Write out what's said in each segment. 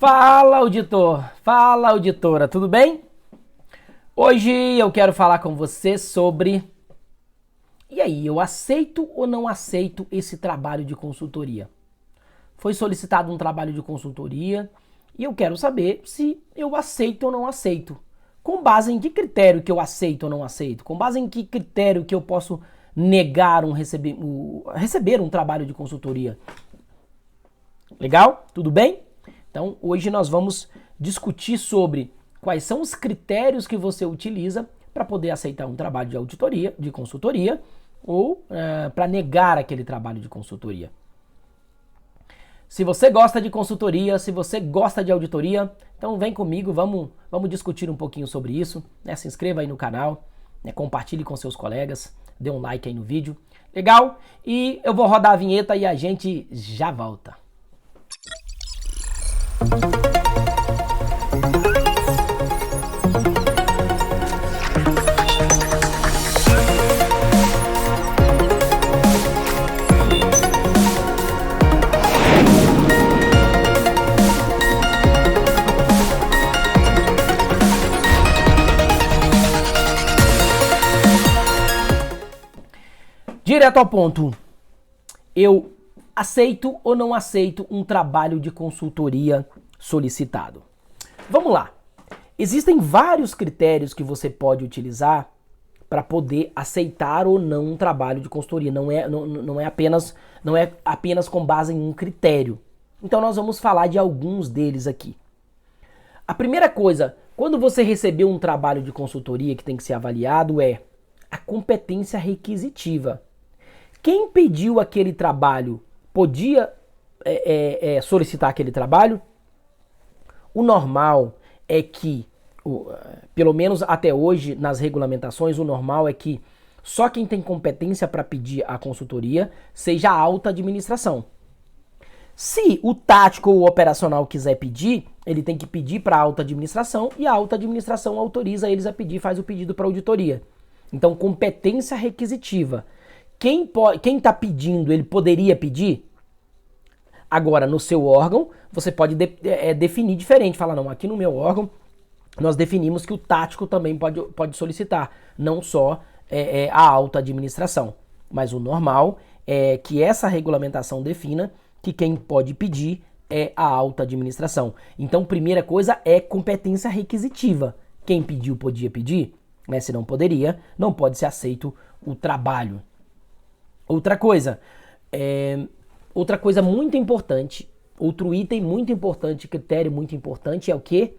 Fala, auditor! Fala, auditora, tudo bem? Hoje eu quero falar com você sobre... E aí, eu aceito ou não aceito esse trabalho de consultoria? Foi solicitado um trabalho de consultoria e eu quero saber se eu aceito ou não aceito. Com base em que critério que eu aceito ou não aceito? Com base em que critério que eu posso negar receber um trabalho de consultoria? Legal? Tudo bem? Então, hoje nós vamos discutir sobre quais são os critérios que você utiliza para poder aceitar um trabalho de auditoria, de consultoria, ou para negar aquele trabalho de consultoria. Se você gosta de consultoria, se você gosta de auditoria, então vem comigo, vamos discutir um pouquinho sobre isso, né? Se inscreva aí no canal, né? Compartilhe com seus colegas, dê um like aí no vídeo. Legal? E eu vou rodar a vinheta e a gente já volta. Direto ao ponto. Eu aceito ou não aceito um trabalho de consultoria solicitado? Vamos lá. Existem vários critérios que você pode utilizar para poder aceitar ou não um trabalho de consultoria. Não é apenas com base em um critério. Então nós vamos falar de alguns deles aqui. A primeira coisa, quando você receber um trabalho de consultoria que tem que ser avaliado é a competência requisitiva. Quem pediu aquele trabalho podia solicitar aquele trabalho? O normal é que, pelo menos até hoje nas regulamentações, o normal é que só quem tem competência para pedir a consultoria seja a alta administração. Se o tático ou o operacional quiser pedir, ele tem que pedir para a alta administração e a alta administração autoriza eles a pedir, faz o pedido para a auditoria. Então, competência requisitiva. Quem está pedindo, ele poderia pedir? Agora, no seu órgão, você pode definir diferente. Falar, não, aqui no meu órgão, nós definimos que o tático também pode solicitar, não só a alta administração. Mas o normal é que essa regulamentação defina que quem pode pedir é a alta administração. Então, primeira coisa é competência requisitiva. Quem pediu podia pedir, né? Se não poderia, não pode ser aceito o trabalho. Outra coisa muito importante, outro item muito importante, critério muito importante é o quê?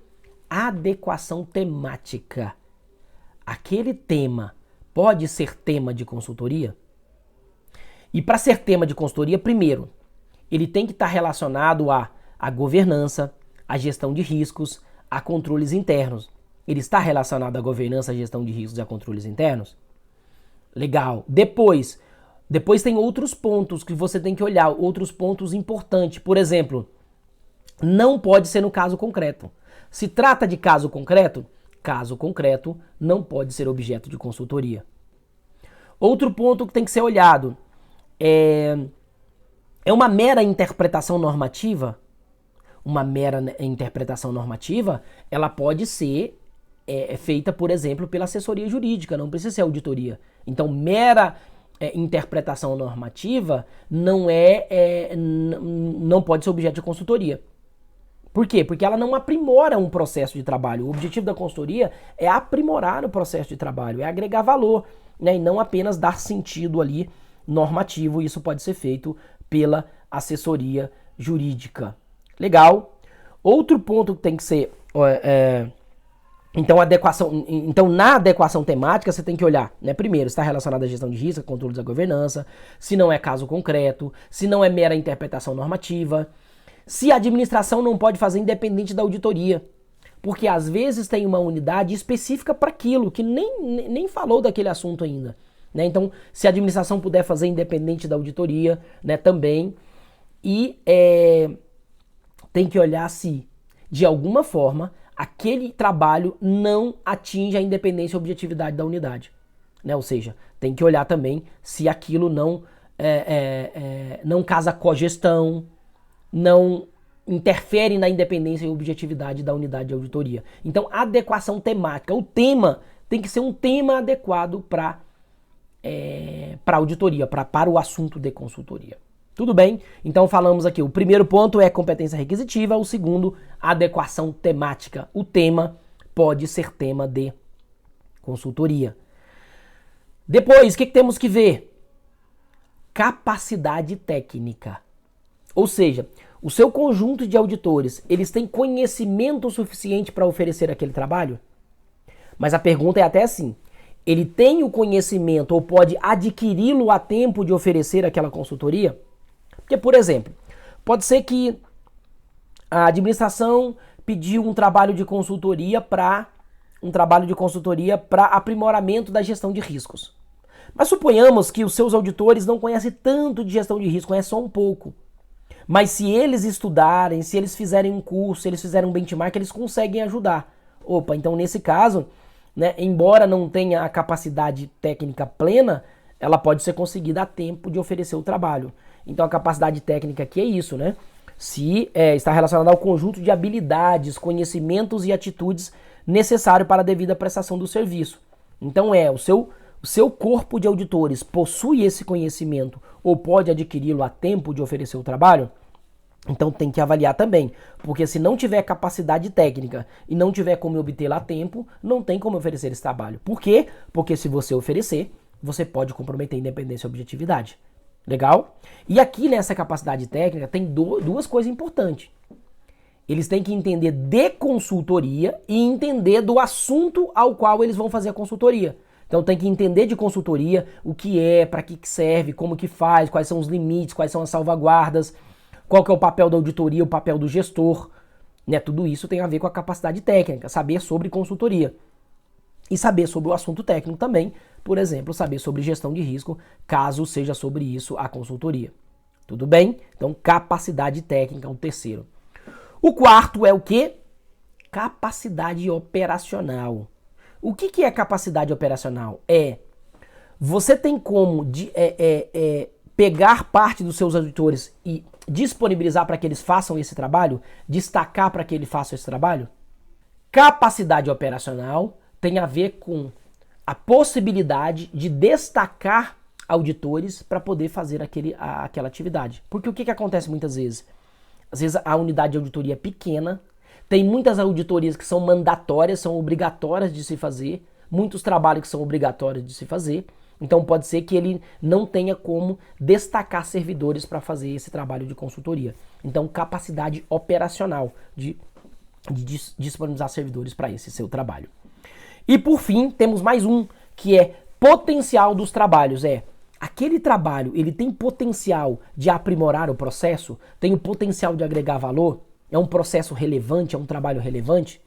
Adequação temática. Aquele tema pode ser tema de consultoria? E para ser tema de consultoria, primeiro, ele tem que estar relacionado à governança, à gestão de riscos, a controles internos. Ele está relacionado à governança, à gestão de riscos e a controles internos? Legal. Depois tem outros pontos que você tem que olhar, outros pontos importantes. Por exemplo, não pode ser no caso concreto. Se trata de caso concreto não pode ser objeto de consultoria. Outro ponto que tem que ser olhado é uma mera interpretação normativa. Uma mera interpretação normativa, ela pode ser feita, por exemplo, pela assessoria jurídica, não precisa ser auditoria. Então, mera interpretação normativa não pode ser objeto de consultoria. Por quê? Porque ela não aprimora um processo de trabalho. O objetivo da consultoria é aprimorar o processo de trabalho, é agregar valor, né? E não apenas dar sentido ali normativo. Isso pode ser feito pela assessoria jurídica. Legal. Outro ponto que tem que ser... Então, na adequação temática, você tem que olhar, né? Primeiro, se está relacionado à gestão de risco, controle da governança, se não é caso concreto, se não é mera interpretação normativa, se a administração não pode fazer independente da auditoria, porque às vezes tem uma unidade específica para aquilo, que nem falou daquele assunto ainda, né? Então, se a administração puder fazer independente da auditoria, né, também, e tem que olhar se, de alguma forma, aquele trabalho não atinge a independência e objetividade da unidade, né? Ou seja, tem que olhar também se aquilo não casa com a gestão, não interfere na independência e objetividade da unidade de auditoria. Então, adequação temática. O tema tem que ser um tema adequado para auditoria, para o assunto de consultoria. Tudo bem? Então falamos aqui, o primeiro ponto é competência requisitiva, o segundo, adequação temática. O tema pode ser tema de consultoria. Depois, o que temos que ver? Capacidade técnica. Ou seja, o seu conjunto de auditores, eles têm conhecimento suficiente para oferecer aquele trabalho? Mas a pergunta é até assim, ele tem o conhecimento ou pode adquiri-lo a tempo de oferecer aquela consultoria? Porque, por exemplo, pode ser que a administração pediu um trabalho de consultoria para aprimoramento da gestão de riscos. Mas suponhamos que os seus auditores não conhecem tanto de gestão de risco, conhecem só um pouco. Mas se eles estudarem, se eles fizerem um curso, se eles fizerem um benchmark, eles conseguem ajudar. Opa, então nesse caso, né, embora não tenha a capacidade técnica plena, ela pode ser conseguida a tempo de oferecer o trabalho. Então a capacidade técnica aqui é isso, né? Se está relacionada ao conjunto de habilidades, conhecimentos e atitudes necessário para a devida prestação do serviço. Então o seu corpo de auditores possui esse conhecimento ou pode adquiri-lo a tempo de oferecer o trabalho? Então tem que avaliar também, porque se não tiver capacidade técnica e não tiver como obtê-la a tempo, não tem como oferecer esse trabalho. Por quê? Porque se você oferecer, você pode comprometer a independência e objetividade. Legal? E aqui nessa capacidade técnica tem duas coisas importantes. Eles têm que entender de consultoria e entender do assunto ao qual eles vão fazer a consultoria. Então tem que entender de consultoria o que é, para que serve, como que faz, quais são os limites, quais são as salvaguardas, qual que é o papel da auditoria, o papel do gestor. Né? Tudo isso tem a ver com a capacidade técnica, saber sobre consultoria. E saber sobre o assunto técnico também, por exemplo, saber sobre gestão de risco, caso seja sobre isso a consultoria. Tudo bem? Então, capacidade técnica é o terceiro. O quarto é o quê? Capacidade operacional. O que é capacidade operacional? Você tem como pegar parte dos seus auditores e disponibilizar para que eles façam esse trabalho? Destacar para que eles façam esse trabalho? Capacidade operacional tem a ver com a possibilidade de destacar auditores para poder fazer aquela atividade. Porque o que acontece muitas vezes? Às vezes a unidade de auditoria é pequena, tem muitas auditorias que são mandatórias, são obrigatórias de se fazer, muitos trabalhos que são obrigatórios de se fazer, então pode ser que ele não tenha como destacar servidores para fazer esse trabalho de consultoria. Então capacidade operacional de disponibilizar servidores para esse seu trabalho. E por fim, temos mais um, que é potencial dos trabalhos. Aquele trabalho, ele tem potencial de aprimorar o processo? Tem o potencial de agregar valor? É um processo relevante? É um trabalho relevante?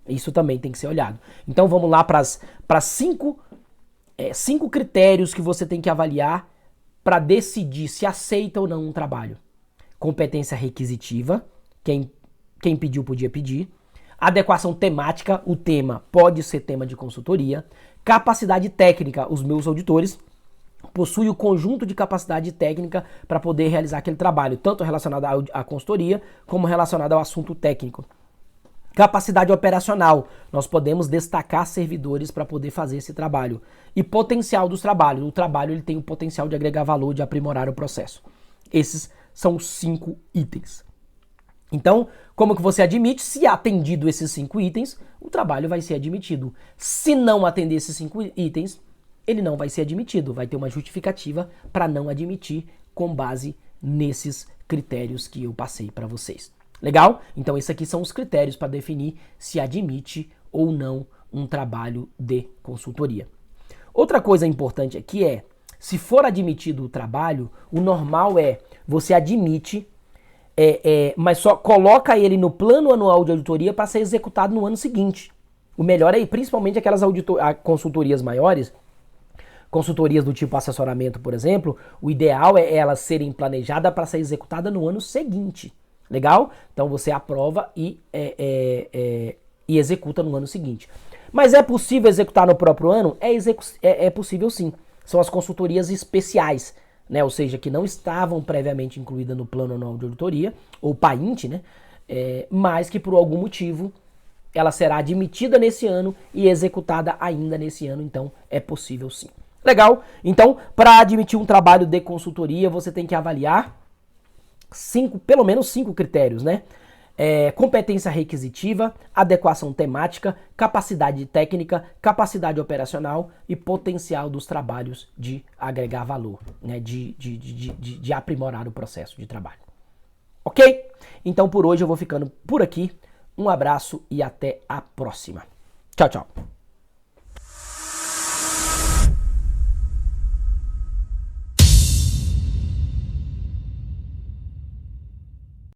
Isso também tem que ser olhado. Então vamos lá para cinco critérios que você tem que avaliar para decidir se aceita ou não um trabalho. Competência requisitiva, quem pediu podia pedir. Adequação temática, o tema pode ser tema de consultoria. Capacidade técnica, os meus auditores possuem o conjunto de capacidade técnica para poder realizar aquele trabalho, tanto relacionado à consultoria, como relacionado ao assunto técnico. Capacidade operacional, nós podemos destacar servidores para poder fazer esse trabalho. E potencial dos trabalhos, o trabalho ele tem o potencial de agregar valor, de aprimorar o processo. Esses são os 5 itens. Então, como que você admite? Se atendido esses 5 itens, o trabalho vai ser admitido. Se não atender esses 5 itens, ele não vai ser admitido. Vai ter uma justificativa para não admitir com base nesses critérios que eu passei para vocês. Legal? Então, esses aqui são os critérios para definir se admite ou não um trabalho de consultoria. Outra coisa importante aqui é, se for admitido o trabalho, o normal é você admite, mas só coloca ele no plano anual de auditoria para ser executado no ano seguinte. O melhor é, principalmente aquelas consultorias maiores, consultorias do tipo assessoramento, por exemplo, o ideal é elas serem planejadas para ser executada no ano seguinte. Legal? Então você aprova e executa no ano seguinte. Mas é possível executar no próprio ano? É possível sim. São as consultorias especiais, né? Ou seja, que não estavam previamente incluídas no plano anual de auditoria, ou PAINT, né? mas que por algum motivo ela será admitida nesse ano e executada ainda nesse ano, então é possível sim. Legal? Então, para admitir um trabalho de consultoria, você tem que avaliar pelo menos 5 critérios, né? Competência requisitiva, adequação temática, capacidade técnica, capacidade operacional e potencial dos trabalhos de agregar valor, né? de aprimorar o processo de trabalho. Ok? Então por hoje eu vou ficando por aqui. Um abraço e até a próxima. Tchau, tchau.